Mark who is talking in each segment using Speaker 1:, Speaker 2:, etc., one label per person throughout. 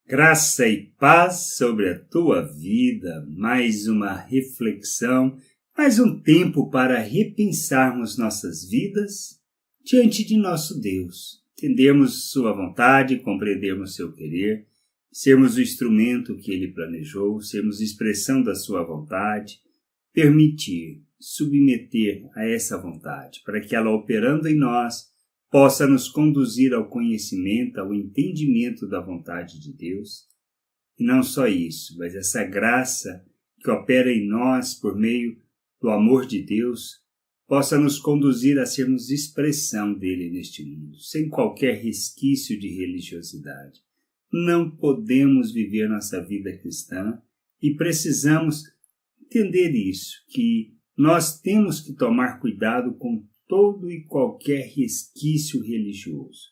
Speaker 1: Graça e paz sobre a tua vida, mais uma reflexão, mais um tempo para repensarmos nossas vidas diante de nosso Deus, entendermos sua vontade, compreendermos seu querer, sermos o instrumento que ele planejou, sermos expressão da sua vontade, permitir, submeter a essa vontade, para que ela operando em nós, possa nos conduzir ao conhecimento, ao entendimento da vontade de Deus. E não só isso, mas essa graça que opera em nós por meio do amor de Deus, possa nos conduzir a sermos expressão dele neste mundo, sem qualquer resquício de religiosidade. Não podemos viver nossa vida cristã e precisamos entender isso, que nós temos que tomar cuidado com todo e qualquer resquício religioso.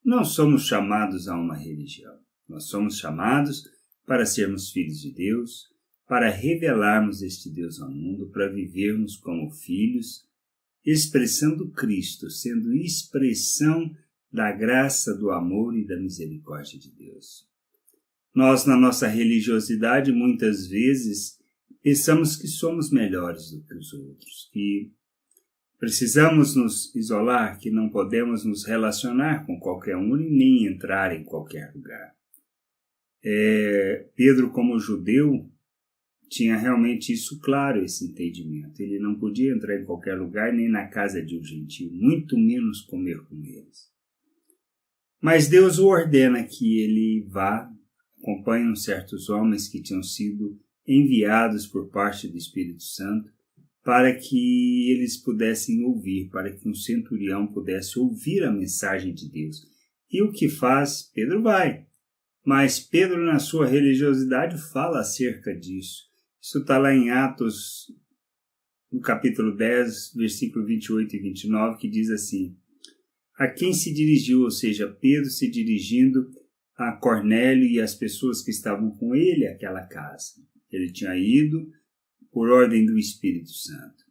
Speaker 1: Não somos chamados a uma religião. Nós somos chamados para sermos filhos de Deus, para revelarmos este Deus ao mundo, para vivermos como filhos, expressando Cristo, sendo expressão da graça, do amor e da misericórdia de Deus. Nós, na nossa religiosidade, muitas vezes pensamos que somos melhores do que os outros, que precisamos nos isolar, que não podemos nos relacionar com qualquer um e nem entrar em qualquer lugar. Pedro, como judeu, tinha realmente isso claro, esse entendimento. Ele não podia entrar em qualquer lugar, nem na casa de um gentio, muito menos comer com eles. Mas Deus o ordena que ele vá, acompanhe certos homens que tinham sido enviados por parte do Espírito Santo, para que eles pudessem ouvir, para que um centurião pudesse ouvir a mensagem de Deus. E o que faz? Pedro vai. Mas Pedro, na sua religiosidade, fala acerca disso. Isso está lá em Atos, no capítulo 10, versículo 28 e 29, que diz assim: a quem se dirigiu, ou seja, Pedro se dirigindo a Cornélio e as pessoas que estavam com ele àquela casa. Ele tinha ido por ordem do Espírito Santo.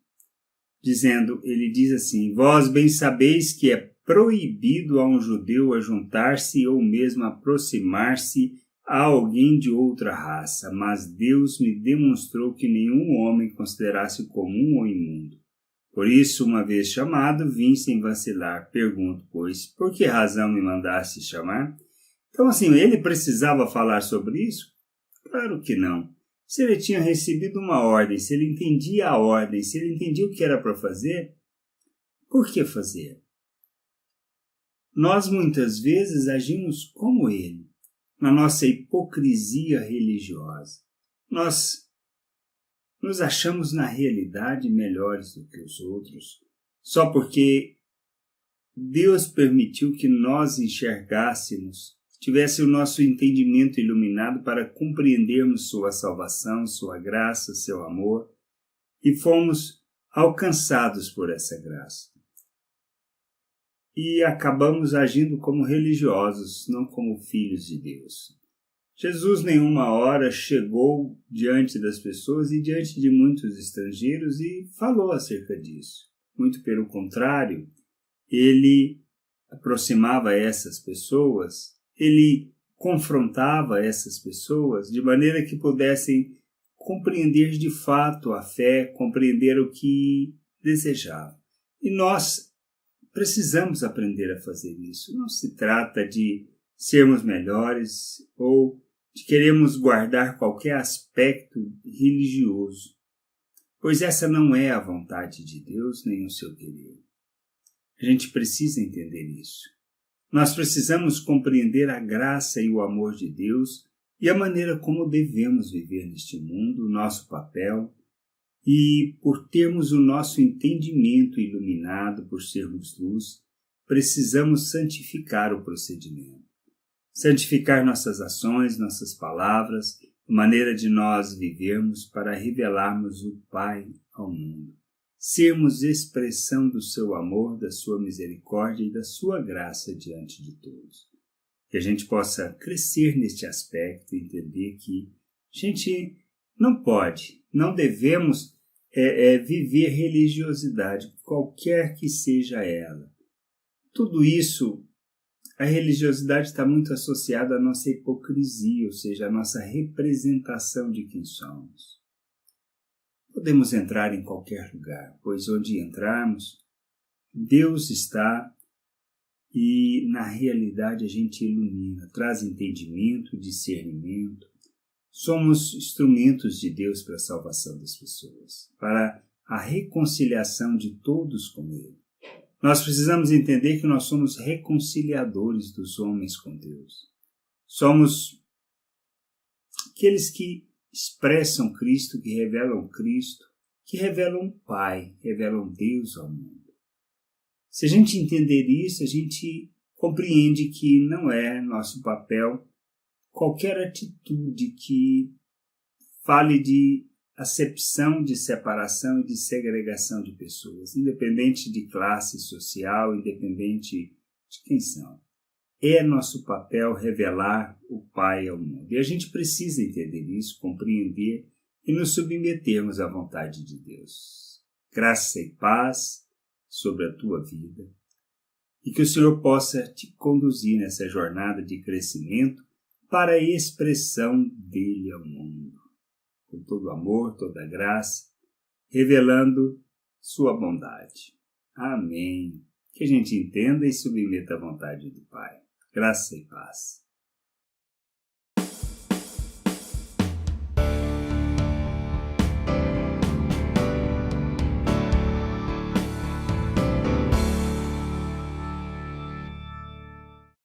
Speaker 1: Ele diz assim: vós bem sabeis que é proibido a um judeu ajuntar-se ou mesmo aproximar-se a alguém de outra raça, mas Deus me demonstrou que nenhum homem considerasse comum ou imundo. Por isso, uma vez chamado, vim sem vacilar. Pergunto, pois, por que razão me mandaste chamar? Então, assim, ele precisava falar sobre isso? Claro que não. Se ele tinha recebido uma ordem, se ele entendia a ordem, se ele entendia o que era para fazer, por que fazer? Nós muitas vezes agimos como ele, na nossa hipocrisia religiosa. Nós nos achamos na realidade melhores do que os outros, só porque Deus permitiu que nós enxergássemos, tivesse o nosso entendimento iluminado para compreendermos sua salvação, sua graça, seu amor, e fomos alcançados por essa graça. E acabamos agindo como religiosos, não como filhos de Deus. Jesus nenhuma hora chegou diante das pessoas e diante de muitos estrangeiros e falou acerca disso. Muito pelo contrário, ele aproximava essas pessoas, ele confrontava essas pessoas de maneira que pudessem compreender de fato a fé, compreender o que desejavam. E nós precisamos aprender a fazer isso. Não se trata de sermos melhores ou de queremos guardar qualquer aspecto religioso, pois essa não é a vontade de Deus nem o seu querer. A gente precisa entender isso. Nós precisamos compreender a graça e o amor de Deus e a maneira como devemos viver neste mundo, o nosso papel, e por termos o nosso entendimento iluminado, por sermos luz, precisamos santificar o procedimento. Santificar nossas ações, nossas palavras, a maneira de nós vivermos para revelarmos o Pai ao mundo. Sermos expressão do seu amor, da sua misericórdia e da sua graça diante de todos. Que a gente possa crescer neste aspecto e entender que a gente não pode, não devemos viver religiosidade, qualquer que seja ela. Tudo isso A religiosidade está muito associada à nossa hipocrisia, ou seja, à nossa representação de quem somos. Podemos entrar em qualquer lugar, pois onde entrarmos, Deus está e, na realidade, a gente ilumina, traz entendimento, discernimento. Somos instrumentos de Deus para a salvação das pessoas, para a reconciliação de todos com Ele. Nós precisamos entender que nós somos reconciliadores dos homens com Deus. Somos aqueles que expressam Cristo, que revelam Cristo, que revelam o Pai, revelam Deus ao mundo. Se a gente entender isso, a gente compreende que não é nosso papel qualquer atitude que fale de acepção, de separação e de segregação de pessoas, independente de classe social, independente de quem são. É nosso papel revelar o Pai ao mundo. E a gente precisa entender isso, compreender e nos submetermos à vontade de Deus. Graça e paz sobre a tua vida e que o Senhor possa te conduzir nessa jornada de crescimento para a expressão dele ao mundo, com todo amor, toda graça, revelando sua bondade. Amém. Que a gente entenda e submeta à vontade do Pai. Graça e paz.